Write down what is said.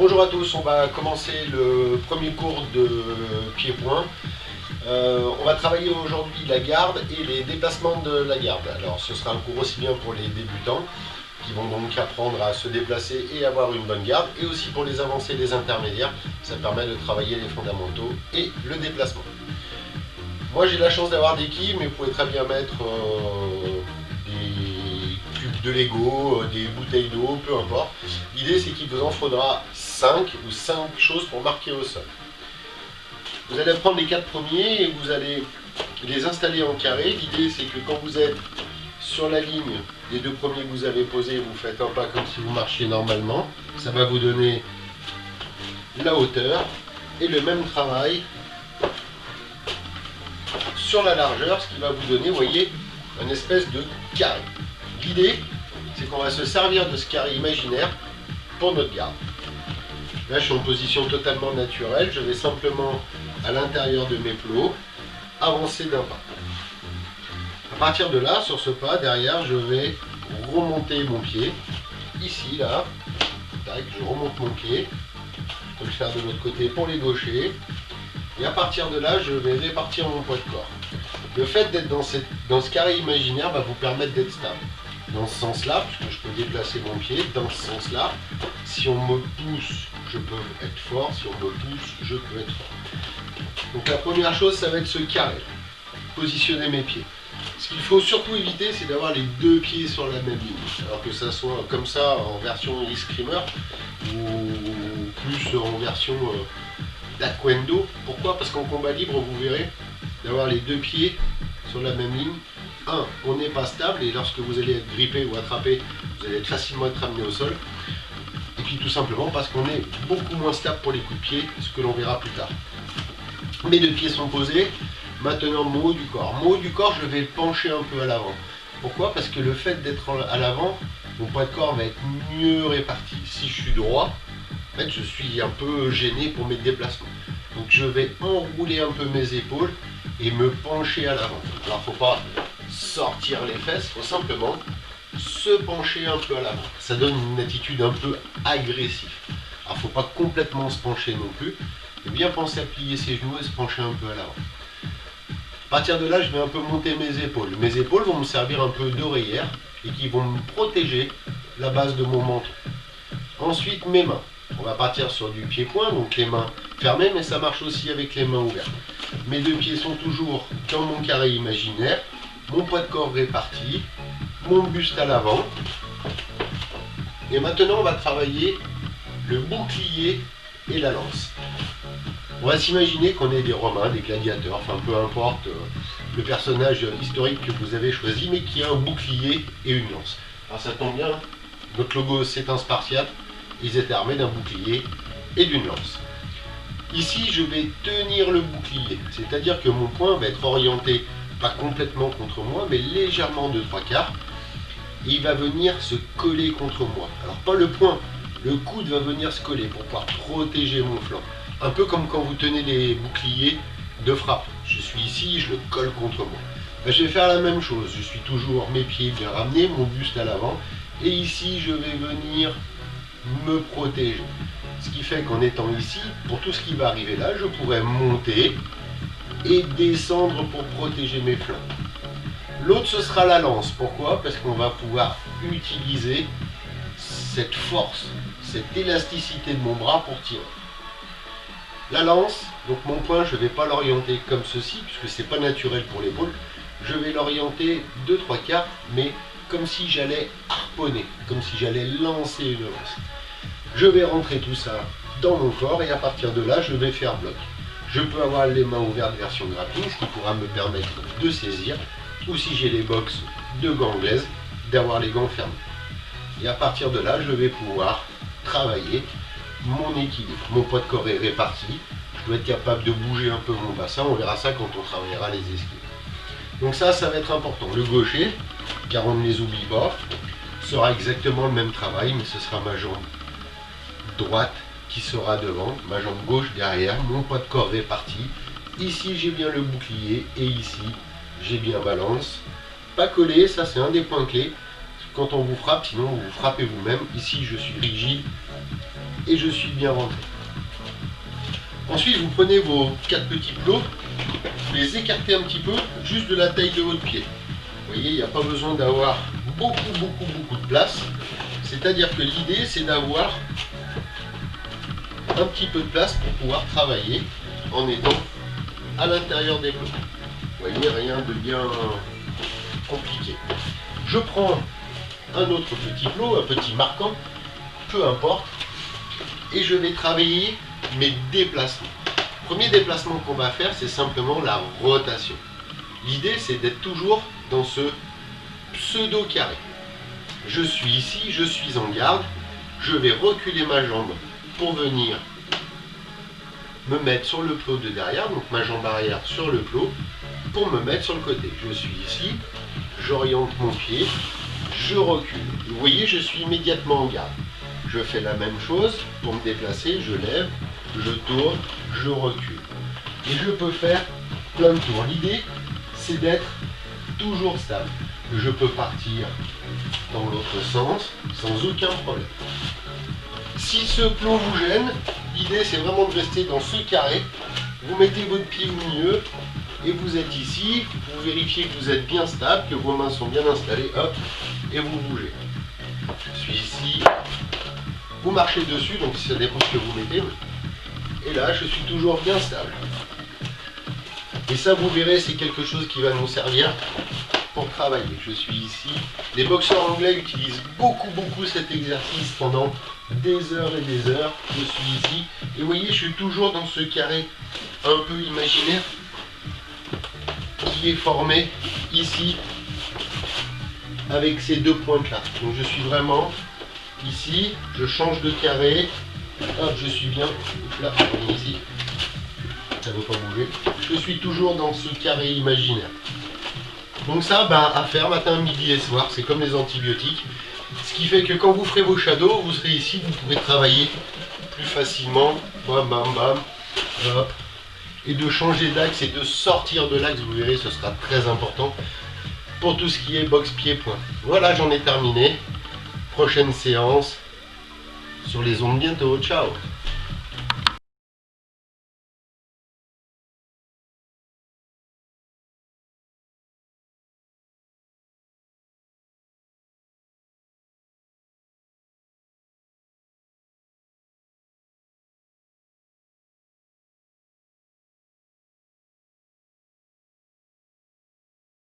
Bonjour à tous, on va commencer le premier cours de pied-point. On va travailler aujourd'hui la garde et les déplacements de la garde. Alors ce sera un cours aussi bien pour les débutants qui vont donc apprendre à se déplacer et avoir une bonne garde, et aussi pour les avancés et les intermédiaires. Ça permet de travailler les fondamentaux et le déplacement. Moi j'ai la chance d'avoir des quilles, mais vous pouvez très bien mettre des cubes de Lego, des bouteilles d'eau, peu importe. L'idée c'est qu'il vous en faudra 5 choses pour marquer au sol. Vous allez prendre les 4 premiers et vous allez les installer en carré. L'idée c'est que quand vous êtes sur la ligne des 2 premiers que vous avez posés, vous faites un pas comme si vous marchiez normalement. Ça va vous donner la hauteur et le même travail sur la largeur, ce qui va vous donner, vous voyez, une espèce de carré. L'idée, c'est qu'on va se servir de ce carré imaginaire pour notre garde. Là, je suis en position totalement naturelle. Je vais simplement, à l'intérieur de mes plots, avancer d'un pas. À partir de là, sur ce pas, derrière, je vais remonter mon pied. Ici, là, tac, je remonte mon pied. Je peux le faire de l'autre côté pour les gauchers. Et à partir de là, je vais répartir mon poids de corps. Le fait d'être dans ce carré imaginaire va vous permettre d'être stable. Dans ce sens-là, puisque je peux déplacer mon pied, dans ce sens-là, si on me pousse, je peux être fort, si on me pousse, je peux être fort. Donc la première chose, ça va être ce carré, positionner mes pieds. Ce qu'il faut surtout éviter, c'est d'avoir les 2 pieds sur la même ligne. Alors que ça soit comme ça en version e-screamer, ou plus en version taekwondo. Pourquoi? Parce qu'en combat libre, vous verrez, d'avoir les 2 pieds sur la même ligne, on n'est pas stable, et lorsque vous allez être grippé ou attrapé, vous allez facilement être amené au sol. Et puis tout simplement parce qu'on est beaucoup moins stable pour les coups de pied, ce que l'on verra plus tard. Mes 2 pieds sont posés. Maintenant, mon haut du corps. Mon haut du corps, je vais le pencher un peu à l'avant. Pourquoi? Parce que le fait d'être à l'avant, mon poids de corps va être mieux réparti. Si je suis droit, en fait, je suis un peu gêné pour mes déplacements. Donc je vais enrouler un peu mes épaules et me pencher à l'avant. Alors il ne faut pas sortir les fesses, il faut simplement se pencher un peu à l'avant. Ça donne une attitude un peu agressive. Alors il ne faut pas complètement se pencher non plus, mais bien penser à plier ses genoux et se pencher un peu à l'avant. À partir de là, je vais un peu monter mes épaules. Mes épaules vont me servir un peu d'oreillère et qui vont me protéger la base de mon menton. Ensuite, mes mains. On va partir sur du pied-point, donc les mains fermées, mais ça marche aussi avec les mains ouvertes. Mes 2 pieds sont toujours dans mon carré imaginaire, mon poids de corps réparti, mon buste à l'avant. Et maintenant, on va travailler le bouclier et la lance. On va s'imaginer qu'on est des Romains, des gladiateurs, enfin peu importe le personnage historique que vous avez choisi, mais qui a un bouclier et une lance. Alors ça tombe bien, notre logo c'est un Spartiate. Ils étaient armés d'un bouclier et d'une lance. Ici, je vais tenir le bouclier, c'est-à-dire que mon poing va être orienté, pas complètement contre moi, mais légèrement de 3/4. Et il va venir se coller contre moi. Alors pas le poing, le coude va venir se coller pour pouvoir protéger mon flanc. Un peu comme quand vous tenez les boucliers de frappe. Je suis ici, je le colle contre moi. Ben, je vais faire la même chose, je suis toujours mes pieds bien ramenés, mon buste à l'avant. Et ici, je vais venir me protéger. Ce qui fait qu'en étant ici, pour tout ce qui va arriver là, je pourrais monter et descendre pour protéger mes flancs. L'autre, ce sera la lance. Pourquoi? Parce qu'on va pouvoir utiliser cette force, cette élasticité de mon bras pour tirer. La lance, donc mon poing, je ne vais pas l'orienter comme ceci, puisque ce n'est pas naturel pour l'épaule. Je vais l'orienter de 3/4, mais comme si j'allais harponner, comme si j'allais lancer une lance. Je vais rentrer tout ça dans mon corps et à partir de là, je vais faire bloc. Je peux avoir les mains ouvertes version grappling, ce qui pourra me permettre de saisir, ou si j'ai les box de gants anglaises, d'avoir les gants fermés. Et à partir de là, je vais pouvoir travailler mon équilibre. Mon poids de corps est réparti, je dois être capable de bouger un peu mon bassin, on verra ça quand on travaillera les esquives. Donc ça va être important. Le gaucher, car on ne les oublie pas, sera exactement le même travail, mais ce sera ma jambe droite qui sera devant, ma jambe gauche derrière, mon poids de corps réparti. Ici j'ai bien le bouclier et ici j'ai bien balance. Pas collé, ça c'est un des points clés. quand on vous frappe, sinon vous vous frappez vous-même. Ici je suis rigide et je suis bien rentré. Ensuite vous prenez vos 4 petits plots, vous les écartez un petit peu, juste de la taille de votre pied. Vous voyez, il n'y a pas besoin d'avoir beaucoup de place. C'est-à-dire que l'idée c'est d'avoir un petit peu de place pour pouvoir travailler en étant à l'intérieur des plots. Vous voyez, rien de bien compliqué. Je prends un autre petit plot, un petit marquant, peu importe, et je vais travailler mes déplacements. Le premier déplacement qu'on va faire, c'est simplement la rotation. L'idée, c'est d'être toujours dans ce pseudo carré. Je suis ici, je suis en garde, je vais reculer ma jambe pour venir me mettre sur le plot de derrière, donc ma jambe arrière sur le plot, pour me mettre sur le côté. Je suis ici, j'oriente mon pied, je recule. Vous voyez, je suis immédiatement en garde. Je fais la même chose pour me déplacer, je lève, je tourne, je recule. Et je peux faire plein de tours. L'idée, c'est d'être toujours stable. Je peux partir dans l'autre sens sans aucun problème. Si ce plot vous gêne, l'idée c'est vraiment de rester dans ce carré. Vous mettez votre pied au milieu et vous êtes ici. Vous vérifiez que vous êtes bien stable, que vos mains sont bien installées, hop, et vous bougez. Je suis ici. Vous marchez dessus, donc ça dépend ce que vous mettez. Et là, je suis toujours bien stable. Et ça, vous verrez, c'est quelque chose qui va nous servir pour travailler. Je suis ici. Les boxeurs anglais utilisent beaucoup cet exercice pendant des heures et des heures. Je suis ici. Et vous voyez, je suis toujours dans ce carré un peu imaginaire qui est formé ici avec ces deux pointes là. Donc je suis vraiment ici, je change de carré. Hop, je suis bien. Là, on est ici. Ça ne veut pas bouger. Je suis toujours dans ce carré imaginaire. Donc ça, à faire matin, midi et soir, c'est comme les antibiotiques. Ce qui fait que quand vous ferez vos shadows, vous serez ici, vous pourrez travailler plus facilement. Bam, bam, bam. Hop. Et de changer d'axe et de sortir de l'axe, vous verrez, ce sera très important pour tout ce qui est boxe pied-point. Voilà, j'en ai terminé. Prochaine séance sur les ondes bientôt. Ciao!